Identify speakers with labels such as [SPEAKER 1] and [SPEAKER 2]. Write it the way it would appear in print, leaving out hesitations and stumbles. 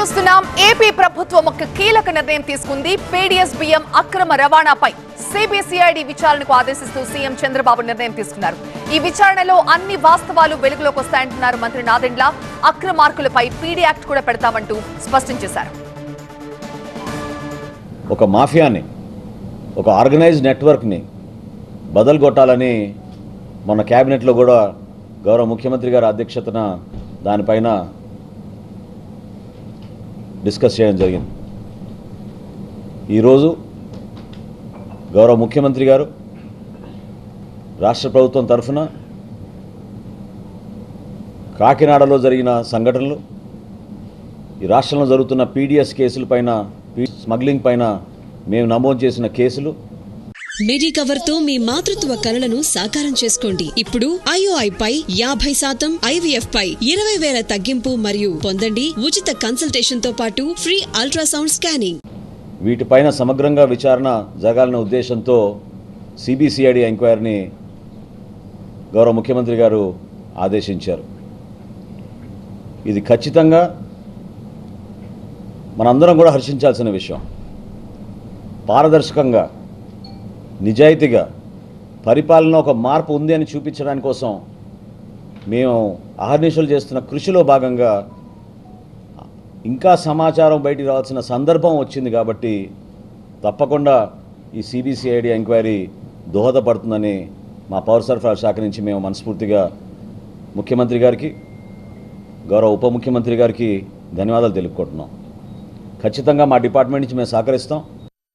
[SPEAKER 1] చూస్తున్నాం. ఏపీ ప్రభుత్వం ఒక కీలక నిర్ణయం తీసుకుంది. పీడీఎస్ బియ్యం అక్రమ రవాణాపై సిబిసిఐడి విచారణకు ఆదేశిస్తూ సీఎం చంద్రబాబు నిర్ణయం తీసుకున్నారు. ఈ విచారణలో అన్ని వాస్తవాలు వెలుగులోకి వస్తాయంటున్నారు మంత్రి నాదెండ్ల. అక్రమార్కులపై పీడీ యాక్ట్ కూడా పెడతామంటూ స్పష్టం చేశారు.
[SPEAKER 2] ఒక మాఫియాని, ఒక ఆర్గనైజ్డ్ నెట్వర్క్ని బదలుగొట్టాలని మన క్యాబినెట్లో కూడా గౌరవ ముఖ్యమంత్రి గారి అధ్యక్షతన దానిపైన డిస్కస్ చేయడం జరిగింది. ఈరోజు గౌరవ ముఖ్యమంత్రి గారు రాష్ట్ర ప్రభుత్వం తరఫున కాకినాడలో జరిగిన సంఘటనలు, ఈ రాష్ట్రంలో జరుగుతున్న పీడీఎస్ కేసులపైన, స్మగ్లింగ్ పైన మేము నమోదు చేసిన కేసులు,
[SPEAKER 3] మెడికవర్ తో మీ మాతృత్వ కలలను సాకారం చేసుకోండి. ఇప్పుడు IOI పై 50%, IVF పై 20,000 తగ్గింపు మరియు పొందండి ఉచిత కన్సల్టేషన్ తో పాటు ఫ్రీ అల్ట్రాసౌండ్ స్కానింగ్.
[SPEAKER 2] వీటిపైన సమగ్రంగా విచారణ జరగాలనే ఉద్దేశంతో సిబిసిఐడి ఎంక్వైరీని గౌరవ ముఖ్యమంత్రి గారు ఆదేశించారు. ఇది ఖచ్చితంగా మనందరం కూడా హర్షించాల్సిన విషయం. పారదర్శకంగా, నిజాయితీగా పరిపాలన ఒక మార్పు ఉంది అని చూపించడానికి కోసం మేము అహర్నిశలు చేస్తున్న కృషిలో భాగంగా ఇంకా సమాచారం బయటికి రావాల్సిన సందర్భం వచ్చింది. కాబట్టి తప్పకుండా ఈ సిబిసిఐడి ఎంక్వైరీ దోహదపడుతుందని మా పౌర సరఫరాల శాఖ నుంచి మేము మనస్ఫూర్తిగా ముఖ్యమంత్రి గారికి, గౌరవ ఉప ముఖ్యమంత్రి గారికి ధన్యవాదాలు తెలుపుకుంటున్నాం. ఖచ్చితంగా మా డిపార్ట్మెంట్ నుంచి మేము సహకరిస్తాం.